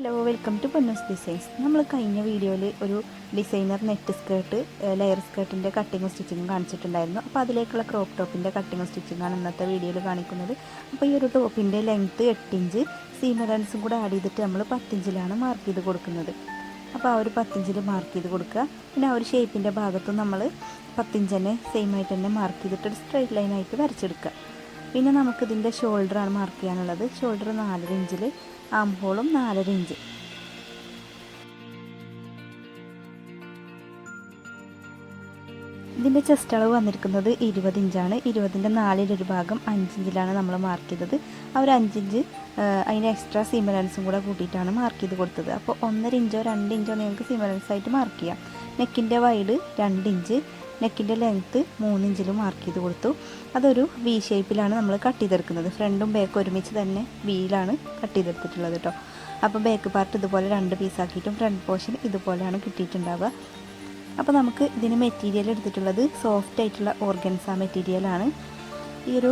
Hello, welcome to Ponnoos designs. നമ്മൾ കഴിഞ്ഞ വീഡിയോയിൽ ഒരു ഡിസൈനർ നെറ്റ് സ്കേർട്ട്, ലെയർ സ്കേർട്ടിൻ്റെ കട്ടിങ്ങും സ്റ്റിച്ചിങ്ങും കാണിച്ചിട്ടുണ്ടായിരുന്നു. അപ്പോൾ അതിലേക്കുള്ള ക്രോപ്പ് ടോപ്പിൻ്റെ കട്ടിങ്ങും സ്റ്റിച്ചിങ്ങാണ് ഇന്നത്തെ വീഡിയോയിൽ കാണിക്കുന്നത്. അപ്പോൾ ഈ ഒരു ടോപ്പിൻ്റെ ലെങ്ത്ത് 8 ഇഞ്ച്, സീം അലവൻസും കൂടെ ആഡ് ചെയ്തിട്ട് നമ്മൾ 10 ഇഞ്ചിലാണ് മാർക്ക് ചെയ്ത് കൊടുക്കുന്നത്. അപ്പോൾ ആ ഒരു 10 ഇഞ്ചിൽ മാർക്ക് ചെയ്ത് കൊടുക്കുക. പിന്നെ ആ ഒരു ഷേപ്പിൻ്റെ ഭാഗത്തും നമ്മൾ 10 ഇഞ്ച് തന്നെ സെയിം ആയിട്ട് തന്നെ മാർക്ക് ചെയ്തിട്ട് ഒരു സ്ട്രെയിറ്റ് ലൈനായിട്ട് വരച്ചെടുക്കുക. പിന്നെ നമുക്കിതിൻ്റെ ഷോൾഡറാണ് മാർക്ക് ചെയ്യാനുള്ളത്. ഷോൾഡർ 4 ഇഞ്ചിൽ, ആം ഹോളും 4.5 ഇഞ്ച്. ഇതിൻ്റെ ചെസ്റ്റ് അളവ് വന്നിരിക്കുന്നത് 20 ഇഞ്ചാണ്. 20ൻ്റെ 4 ഭാഗം 5 ഇഞ്ചിലാണ് നമ്മൾ മാർക്ക് ചെയ്തത്. ആ ഒരു 5 ഇഞ്ച് അതിന് എക്സ്ട്രാ സീം അലവൻസും കൂടെ കൂട്ടിയിട്ടാണ് മാർക്ക് ചെയ്ത് കൊടുത്തത്. അപ്പോൾ 1.5 ഇഞ്ചോ 2 ഇഞ്ചോ നിങ്ങൾക്ക് സീം അലവൻസ് ആയിട്ട് മാർക്ക് ചെയ്യാം. നെക്കിൻ്റെ വൈഡ് 2 ഇഞ്ച്, നെക്കിൻ്റെ ലെങ്ത്ത് 3 ഇഞ്ചിൽ മാർക്ക് ചെയ്ത് കൊടുത്തു. അതൊരു വി ഷേപ്പിലാണ് നമ്മൾ കട്ട് ചെയ്തെടുക്കുന്നത്. ഫ്രണ്ടും ബാക്കും ഒരുമിച്ച് തന്നെ വിയിലാണ് കട്ട് ചെയ്തെടുത്തിട്ടുള്ളത് കേട്ടോ. അപ്പോൾ ബാക്ക് പാർട്ട് ഇതുപോലെ 2 പീസാക്കിയിട്ടും ഫ്രണ്ട് പോർഷൻ ഇതുപോലെയാണ് കിട്ടിയിട്ടുണ്ടാവുക. അപ്പോൾ നമുക്ക് ഇതിന് മെറ്റീരിയൽ എടുത്തിട്ടുള്ളത് സോഫ്റ്റ് ആയിട്ടുള്ള ഓർഗൻസ മെറ്റീരിയലാണ്. ഈ ഒരു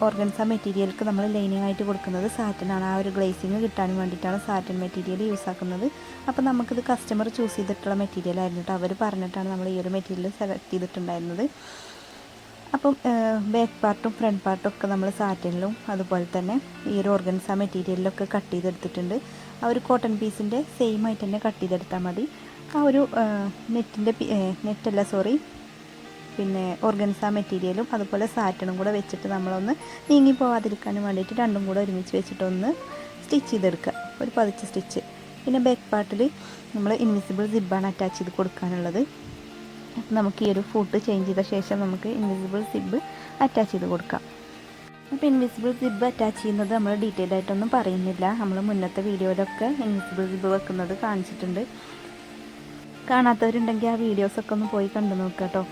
ഓർഗൻസ മെറ്റീരിയൽക്ക് നമ്മൾ ലൈനിങ് ആയിട്ട് കൊടുക്കുന്നത് സാറ്റനാണ്. ആ ഒരു ഗ്ലേസിങ് കിട്ടാൻ വേണ്ടിയിട്ടാണ് സാറ്റൻ മെറ്റീരിയൽ യൂസ് ആക്കുന്നത്. അപ്പോൾ നമുക്കിത് കസ്റ്റമർ ചൂസ് ചെയ്തിട്ടുള്ള മെറ്റീരിയൽ ആയിരുന്നു കേട്ടോ. അവർ പറഞ്ഞിട്ടാണ് നമ്മൾ ഈ ഒരു മെറ്റീരിയൽ സെലക്ട് ചെയ്തിട്ടുണ്ടായിരുന്നത്. അപ്പം ബാക്ക് പാർട്ടും ഫ്രണ്ട് പാർട്ടും ഒക്കെ നമ്മൾ സാറ്റനിലും അതുപോലെ തന്നെ ഈ ഒരു ഓർഗൻസ മെറ്റീരിയലിലൊക്കെ കട്ട് ചെയ്തെടുത്തിട്ടുണ്ട്. ആ ഒരു കോട്ടൺ പീസിൻ്റെ സെയിം ആയിട്ട് തന്നെ കട്ട് ചെയ്തെടുത്താൽ മതി. ആ ഒരു പിന്നെ ഓർഗൻസ മെറ്റീരിയലും അതുപോലെ സാറ്റനും കൂടെ വെച്ചിട്ട് നമ്മളൊന്ന് നീങ്ങി പോവാതിരിക്കാൻ വേണ്ടിയിട്ട് രണ്ടും കൂടെ ഒരുമിച്ച് വെച്ചിട്ടൊന്ന് സ്റ്റിച്ച് ചെയ്തെടുക്കുക, ഒരു 10 സ്റ്റിച്ച്. പിന്നെ ബാക്ക് പാർട്ടിൽ നമ്മൾ ഇൻവിസിബിൾ സിബാണ് അറ്റാച്ച് ചെയ്ത് കൊടുക്കാനുള്ളത്. നമുക്ക് ഈ ഒരു ഫൂട്ട് ചേഞ്ച് ചെയ്ത ശേഷം നമുക്ക് ഇൻവിസിബിൾ സിബ് അറ്റാച്ച് ചെയ്ത് കൊടുക്കാം. അപ്പോൾ ഇൻവിസിബിൾ സിബ് അറ്റാച്ച് ചെയ്യുന്നത് നമ്മൾ ഡീറ്റെയിൽ ആയിട്ടൊന്നും പറയുന്നില്ല. നമ്മൾ മുന്നത്തെ വീഡിയോയിലൊക്കെ ഇൻവിസിബിൾ സിബ് വെക്കുന്നത് കാണിച്ചിട്ടുണ്ട്. കാണാത്തവരുണ്ടെങ്കിൽ ആ വീഡിയോസൊക്കെ ഒന്ന് പോയി കണ്ടു നോക്കുക കേട്ടോ.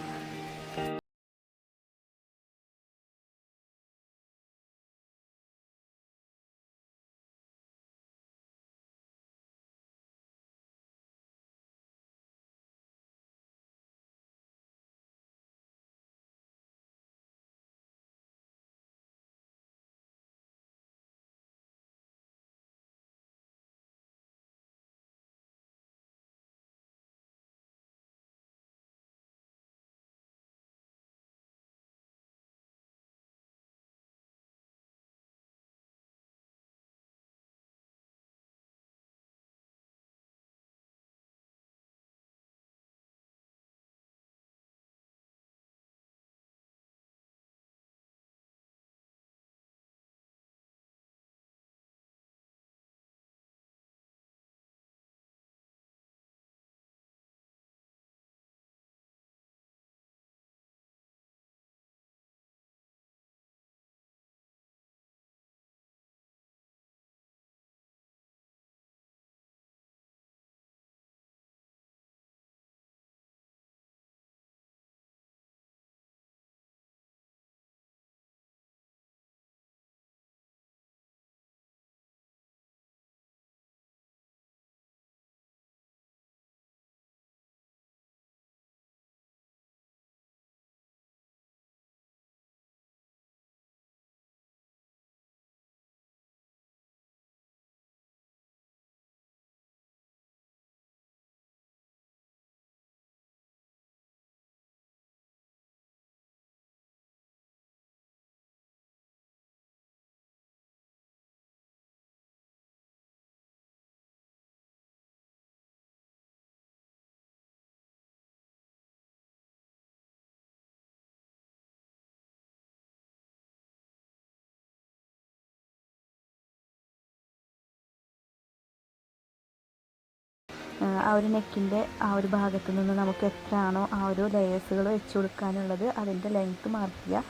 ആ ഒരു നെക്കിൻ്റെ ആ ഒരു ഭാഗത്ത് നിന്ന് നമുക്ക് എത്രയാണോ ആ ഒരു ലെയേഴ്സുകൾ വെച്ച് കൊടുക്കാനുള്ളത് അതിൻ്റെ ലെങ്ത്ത് മാർക്ക് ചെയ്യുക.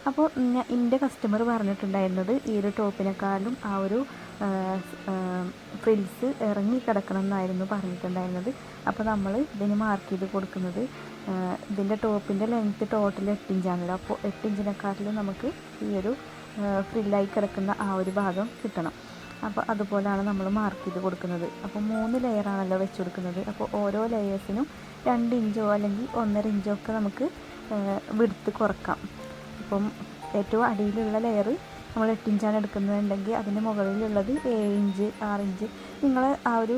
അപ്പോൾ എൻ്റെ കസ്റ്റമർ പറഞ്ഞിട്ടുണ്ടായിരുന്നത് ഈ ഒരു ടോപ്പിനെക്കാളും ആ ഒരു ഫ്രിൽസ് ഇറങ്ങി കിടക്കണം എന്നായിരുന്നു പറഞ്ഞിട്ടുണ്ടായിരുന്നത്. അപ്പോൾ നമ്മൾ ഇതിന് മാർക്ക് ചെയ്ത് കൊടുക്കുന്നത് ഇതിൻ്റെ ടോപ്പിൻ്റെ ലെങ്ത്ത് ടോട്ടൽ 8 ഇഞ്ചാണല്ലോ. അപ്പോൾ 8 ഇഞ്ചിനെക്കാട്ടിലും നമുക്ക് ഈ ഒരു ഫ്രില്ലായി കിടക്കുന്ന ആ ഒരു ഭാഗം കിട്ടണം. അപ്പോൾ അതുപോലെയാണ് നമ്മൾ മാർക്ക് ചെയ്ത് കൊടുക്കുന്നത്. അപ്പോൾ 3 ലെയറാണല്ലോ വെച്ച് കൊടുക്കുന്നത്. അപ്പോൾ ഓരോ ലെയേഴ്സിനും 2 ഇഞ്ചോ അല്ലെങ്കിൽ 1.5 ഇഞ്ചോ ഒക്കെ നമുക്ക് വിഡ്ത്ത് കുറക്കാം. അപ്പം ഏറ്റവും അടിയിലുള്ള ലെയർ നമ്മൾ 8 ഇഞ്ചാണ് എടുക്കുന്നതെന്നുണ്ടെങ്കിൽ അതിന് മുകളിലുള്ളത് 7 ഇഞ്ച് 6 ഇഞ്ച് നിങ്ങൾ ആ ഒരു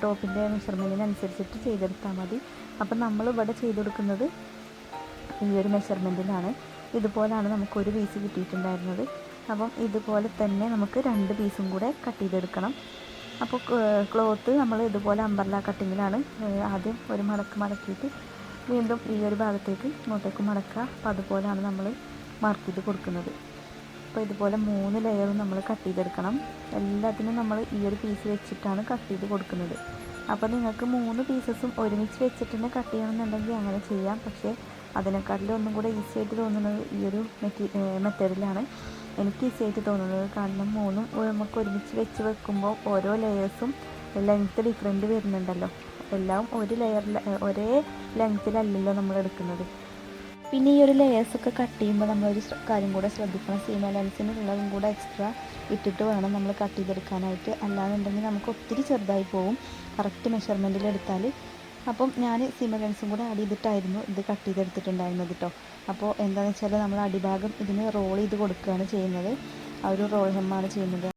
ടോപ്പിൻ്റെ മെഷർമെൻറ്റിനനുസരിച്ചിട്ട് ചെയ്തെടുത്താൽ മതി. അപ്പം നമ്മളിവിടെ ചെയ്ത് കൊടുക്കുന്നത് ഈ ഒരു മെഷർമെൻറ്റിലാണ്. ഇതുപോലാണ് നമുക്കൊരു പീസ് കിട്ടിയിട്ടുണ്ടായിരുന്നത്. അപ്പം ഇതുപോലെ തന്നെ നമുക്ക് 2 പീസും കൂടെ കട്ട് ചെയ്തെടുക്കണം. അപ്പോൾ ക്ലോത്ത് നമ്മൾ ഇതുപോലെ അമ്പർല കട്ടിങ്ങിലാണ് ആദ്യം ഒരു മടക്കിയിട്ട് വീണ്ടും ഈ ഒരു ഭാഗത്തേക്ക് ഇങ്ങോട്ടേക്ക് മടക്കുക. അപ്പോൾ അതുപോലെയാണ് നമ്മൾ മാർക്ക് ചെയ്ത് കൊടുക്കുന്നത്. അപ്പോൾ ഇതുപോലെ 3 ലെയറും നമ്മൾ കട്ട് ചെയ്തെടുക്കണം. എല്ലാത്തിനും നമ്മൾ ഈ ഒരു പീസ് വെച്ചിട്ടാണ് കട്ട് ചെയ്ത് കൊടുക്കുന്നത്. അപ്പോൾ നിങ്ങൾക്ക് 3 പീസസും ഒരുമിച്ച് വെച്ചിട്ട് തന്നെ കട്ട് ചെയ്യണമെന്നുണ്ടെങ്കിൽ അങ്ങനെ ചെയ്യാം. പക്ഷേ അതിനെക്കാട്ടിലും ഒന്നും കൂടെ ഈസി ആയിട്ട് തോന്നുന്നത് ഈ ഒരു മെത്തേഡിലാണ് എനിക്ക് ഈസി ആയിട്ട് തോന്നുന്നത്. കാരണം 3ഉം നമുക്ക് ഒരുമിച്ച് വെച്ച് വെക്കുമ്പോൾ ഓരോ ലെയേഴ്സും ലെങ്ത്ത് ഡിഫറെൻറ്റ് വരുന്നുണ്ടല്ലോ. എല്ലാം ഒരേ ലെങ്ത്തിലല്ലല്ലോ നമ്മൾ എടുക്കുന്നത്. പിന്നെ ഈ ഒരു ലെയേഴ്സൊക്കെ കട്ട് ചെയ്യുമ്പോൾ നമ്മളൊരു കാര്യം കൂടെ ശ്രദ്ധിക്കണം. സീമ ലെൻസിനുള്ളതും കൂടെ എക്സ്ട്രാ ഇട്ടിട്ട് വേണം നമ്മൾ കട്ട് ചെയ്തെടുക്കാനായിട്ട്. അല്ലാന്നുണ്ടെങ്കിൽ നമുക്ക് ഒത്തിരി ചെറുതായി പോകും കറക്റ്റ് മെഷർമെൻറ്റിൽ എടുത്താൽ. അപ്പം ഞാൻ സീമ ലെൻസും കൂടെ ആഡ് ചെയ്തിട്ടായിരുന്നു ഇത് കട്ട് ചെയ്തെടുത്തിട്ടുണ്ടായിരുന്നത് കേട്ടോ. അപ്പോൾ എന്താണെന്ന് വെച്ചാൽ നമ്മൾ അടിഭാഗം ഇതിന് റോൾ ചെയ്ത് കൊടുക്കുകയാണ് ചെയ്യുന്നത്. ആ ഒരു റോൾ ഹെമ്മാണ് ചെയ്യുന്നത്.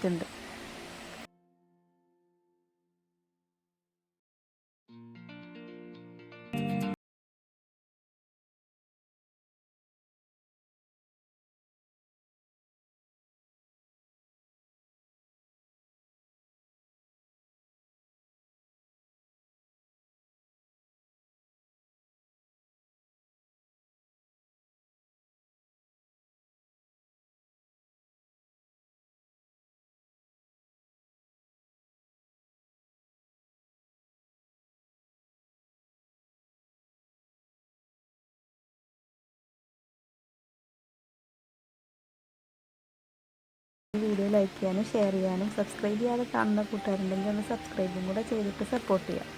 ഉണ്ട്. വീഡിയോ ലൈക്ക് ചെയ്യാനും ഷെയർ ചെയ്യാനും സബ്സ്ക്രൈബ് ചെയ്യാതെ കാണുന്ന കൂട്ടുകാരുണ്ടെങ്കിൽ ഒന്ന് സബ്സ്ക്രൈബും കൂടെ ചെയ്തിട്ട് സപ്പോർട്ട് ചെയ്യാം.